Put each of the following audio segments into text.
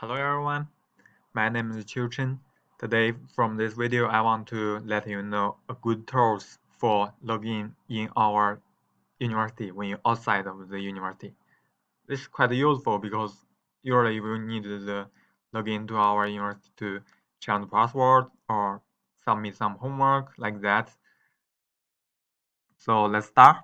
Hello everyone, my name is Qiu Chen. Today from this video I want to let you know a good tools for login in our university when you're outside of the university. This is quite useful because usually we need the login to our university to change the password or submit some homework like that. So let's start.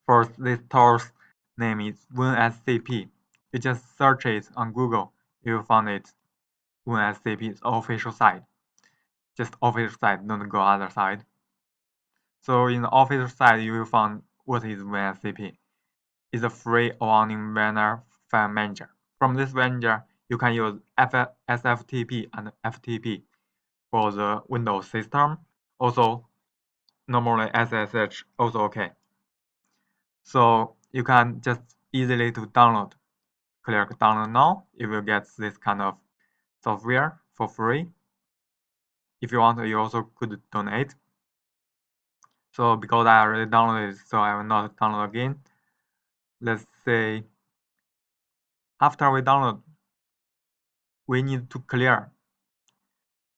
First, this tool's name is WinSCP. You just search it on Google, you will find it. WinSCP's official site. Just official site, don't go other side. So in the official site, you will find what is WinSCP. It's a free award-winning banner file manager. From this manager, you can use SFTP and FTP for the Windows system. Also, normally SSH also okay. So you can just easily to download. Click download now. You will get this kind of software for free. If you want, you also could donate. So because I already downloaded it, so I will not download again. Let's say after we download, we need to clear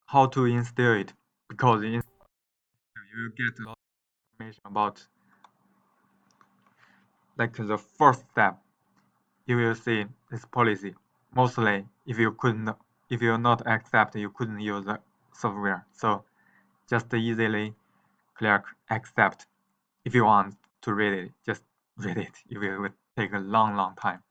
how to install it, because you will get a lot of information about like the first step. You will see this policy. Mostly if you not accept, you couldn't use the software. So just easily click accept. If you want to read it, just read it. It will take a long time.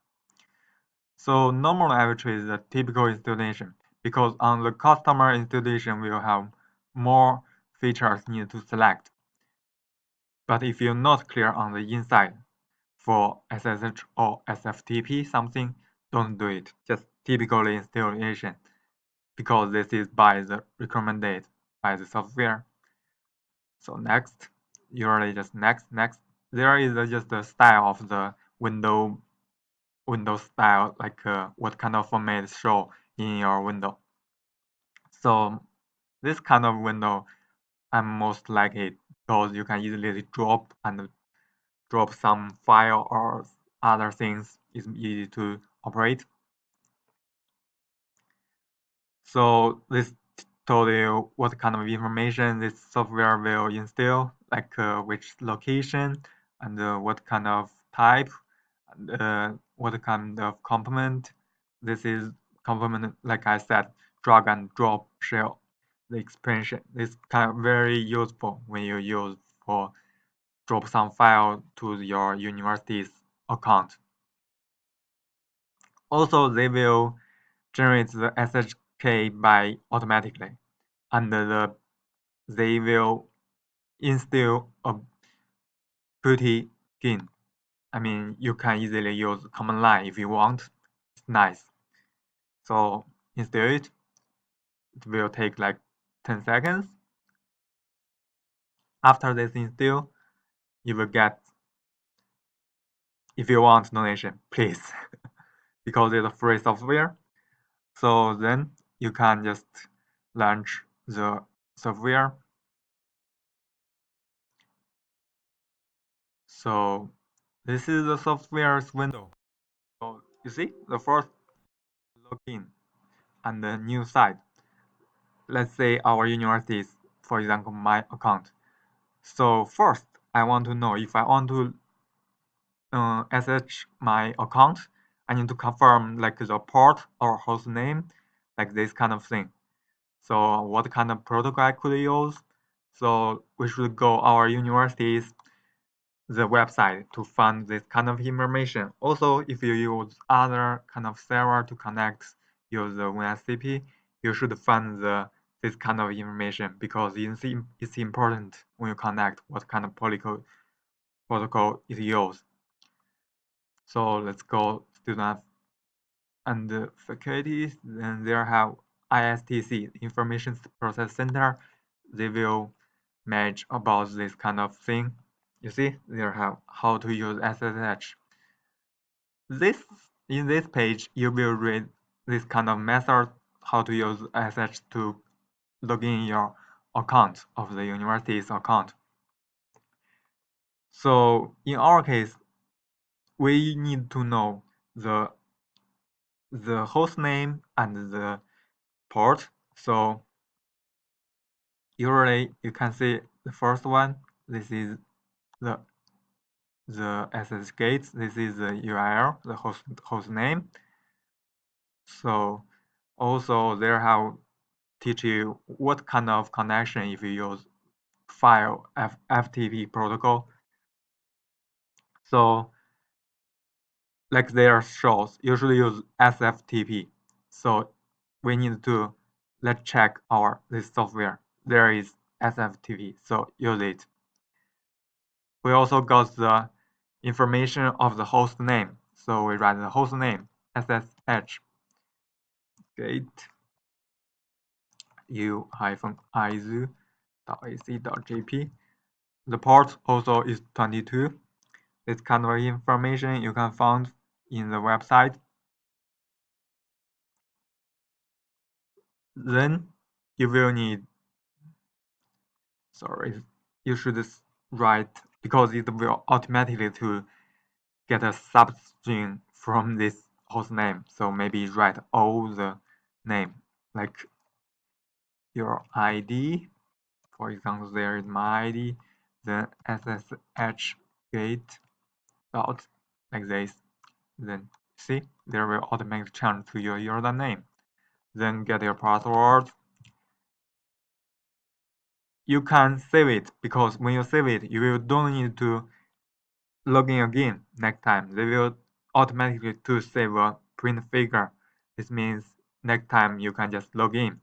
So normally I will choose the typical installation, because on the customer installation we will have more features needed to select. But if you're not clear on the inside for SSH or SFTP something, don't do it. Just typical installation, because this is by the recommended by the software. So next, usually just next. There is just the style of the Windows style, like what kind of format show in your window. So this kind of window, I most like it because you can easily drop some file or other things. It's easy to operate. So this told you what kind of information this software will instill, like which location and what kind of type, and what kind of component. This is component, like I said, drag and drop shell. The expansion is kind of very useful when you use for drop some file to your university's account. Also, they will generate the SHK by automatically, and they will instill a plugin. I mean, you can easily use command line if you want. It's nice. So install it. It will take like 10 seconds. After this install, you will get, if you want donation, please, because it's a free software. So then you can just launch the software. So this is the software's window. So you see the first login and the new site. Let's say our university is, for example, my account. So first, I want to know if I want to SH my account, I need to confirm like the port or host name, like this kind of thing. So what kind of protocol I could use? So we should go our university's the website to find this kind of information. Also, if you use other kind of server to connect, use the WinSCP, you should find this kind of information, because it's important when you connect what kind of protocol is used. So let's go student and faculty. Then there have ISTC, Information Process Center. They will match about this kind of thing. You see, there have how to use SSH. In this page, you will read this kind of method, how to use SSH to log in your account of the university's account. So in our case, we need to know the the host name and the port. So usually you can see the first one. This is the SS gate. This is the URL, the host name. So also there have teach you what kind of connection if you use file FTP protocol. So like there shows usually use SFTP. So we need to let's check this software. There is SFTP, so use it. We also got the information of the host name. So we write the host name SSH gate u-iz.ac.jp. The port also is 22. This kind of information you can find in the website. Then you will need, sorry, you should write, because it will automatically to get a substring from this host name. So maybe write all the name, like your ID. For example, there is my ID, then SSH gate dot like this. Then see, there will automatically change to your username. Then get your password. You can save it, because when you save it, you will don't need to log in again next time. They will automatically to save a print figure. This means next time you can just log in.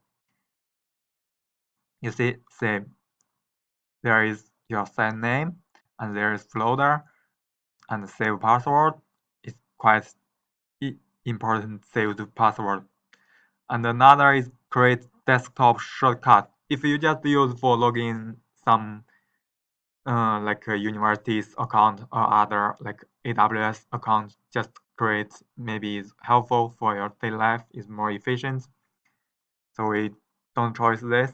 You see, save. There is your site name, and there is folder, and save password. It's quite important, save the password. And another is create desktop shortcut. If you just use for login some like a university's account or other like AWS account, just create, maybe is helpful for your daily life, is more efficient. So we don't choose this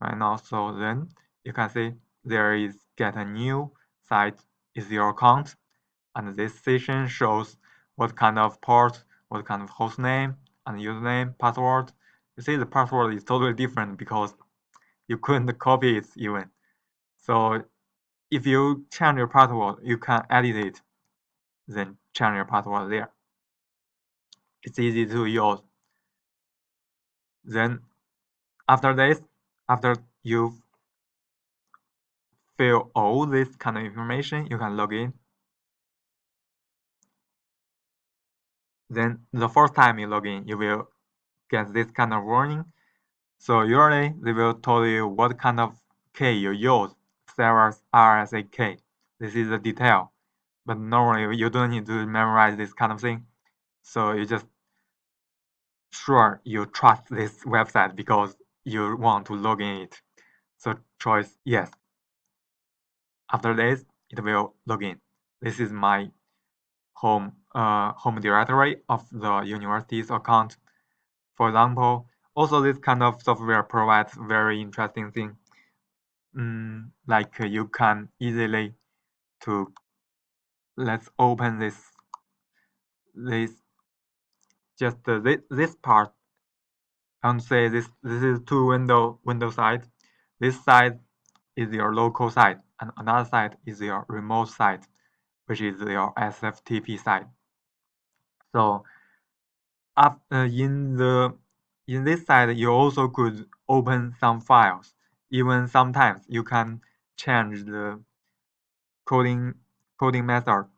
right now. So then you can see there is get a new site is your account, and this session shows what kind of port, what kind of host name and username, password. You see the password is totally different because you couldn't copy it even. So if you change your password, you can edit it, then change your password there. It's easy to use. Then after this, after you fill all this kind of information, you can log in. Then the first time you log in, you will get this kind of warning. So usually they will tell you what kind of key you use, server's RSA key. This is the detail. But normally you don't need to memorize this kind of thing. So you just sure you trust this website because you want to log in it. So choice yes. After this, it will log in. This is my home directory of the university's account. For example, also this kind of software provides very interesting thing. Like you can easily to let's open this just this part. And say this is two window side. This side is your local side, and another side is your remote side, which is your SFTP side. So in this side, you also could open some files. Even sometimes you can change the coding method.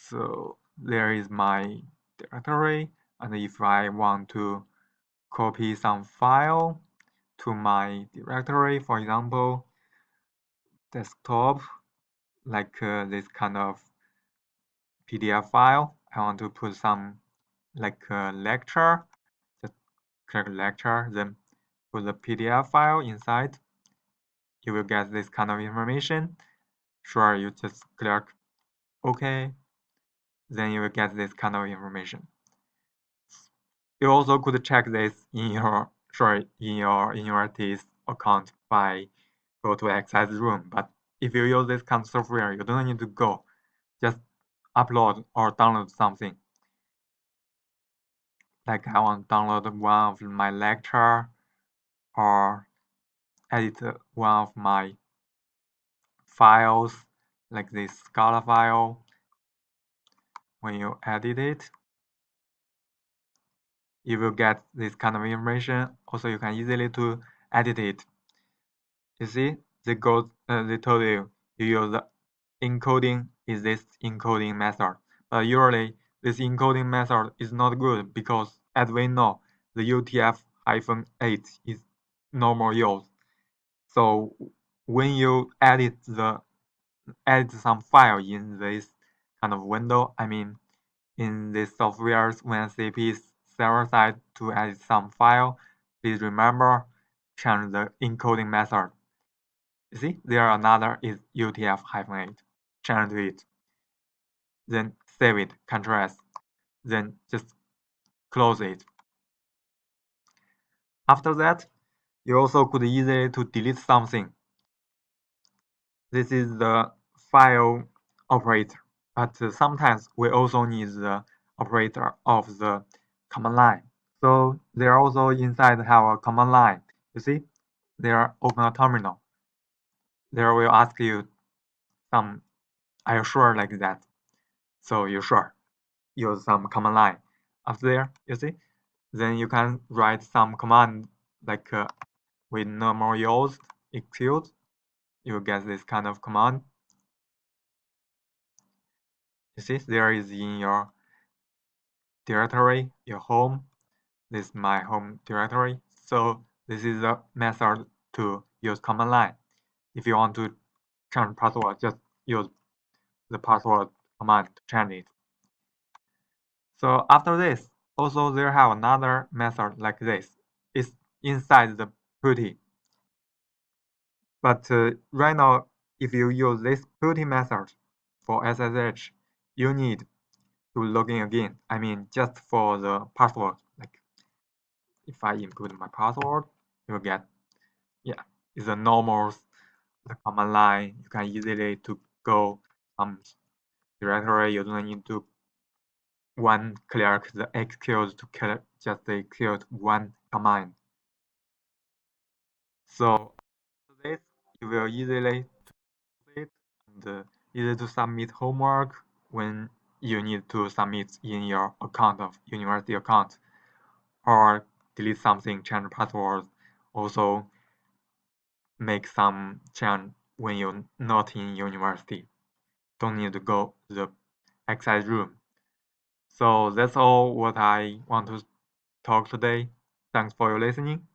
So there is my directory, and if I want to copy some file to my directory, for example, desktop, like this kind of PDF file. I want to put some like lecture, just click lecture, then put the PDF file inside. You will get this kind of information. Sure, you just click OK, then you will get this kind of information. You also could check this in your university's account by go to access room. But if you use this kind of software, you don't need to go. Just upload or download something. like I want to download one of my lecture or edit one of my files, like this Scala file. When you edit it, you will get this kind of information. Also, you can easily to edit it. You see, they told you use the encoding is this encoding method. But usually, this encoding method is not good because, as we know, the UTF-8 is normal use. So when you edit some file in this kind of window, I mean, in this software's WinSCP server side to edit some file, please remember change the encoding method. You see, there another is UTF-8. Change to it. Then save it, Ctrl S. Then just close it. After that, you also could easily to delete something. This is the file operator, but sometimes we also need the operator of the command line. So there also inside have a command line. You see, there open a terminal. There will ask you some, are you sure like that? So you sure, use some command line. After there, you see, then you can write some command like we normally use execute. You get this kind of command. You see, there is in your directory, your home. This is my home directory. So this is the method to use command line. If you want to change password, just use the password command to change it. So after this, also there have another method like this. It's inside the putty. But right now, if you use this putty method for SSH, you need to log in again. I mean, just for the password. Like if I input my password, you will get, yeah, it's a normal the command line. You can easily to go directory. You don't need to click the execute to just execute one command. So this you will easily it and easy to submit homework when you need to submit in your account of university account, or delete something, change password. Also make some change when you're not in university. Don't need to go the exercise room. So that's all what I want to talk today. Thanks for your listening.